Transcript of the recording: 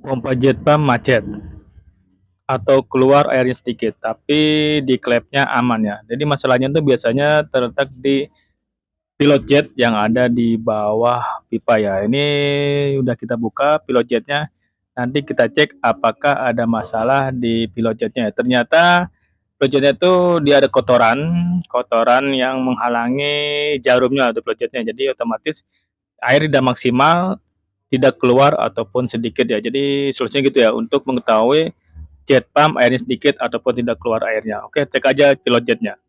Pompa jet pump macet atau keluar airnya sedikit, tapi di klepnya aman ya. Jadi masalahnya tuh biasanya terletak di pilot jet yang ada di bawah pipa ya. Ini udah kita buka pilot jetnya. Nanti kita cek apakah ada masalah di pilot jetnya. Ternyata pilot jetnya tuh dia ada kotoran, kotoran yang menghalangi jarumnya untuk pilot jetnya. Jadi otomatis air tidak maksimal, tidak keluar ataupun sedikit ya. Jadi solusinya gitu ya untuk mengetahui jet pump airnya sedikit ataupun tidak keluar airnya. Oke, cek aja pilot jetnya.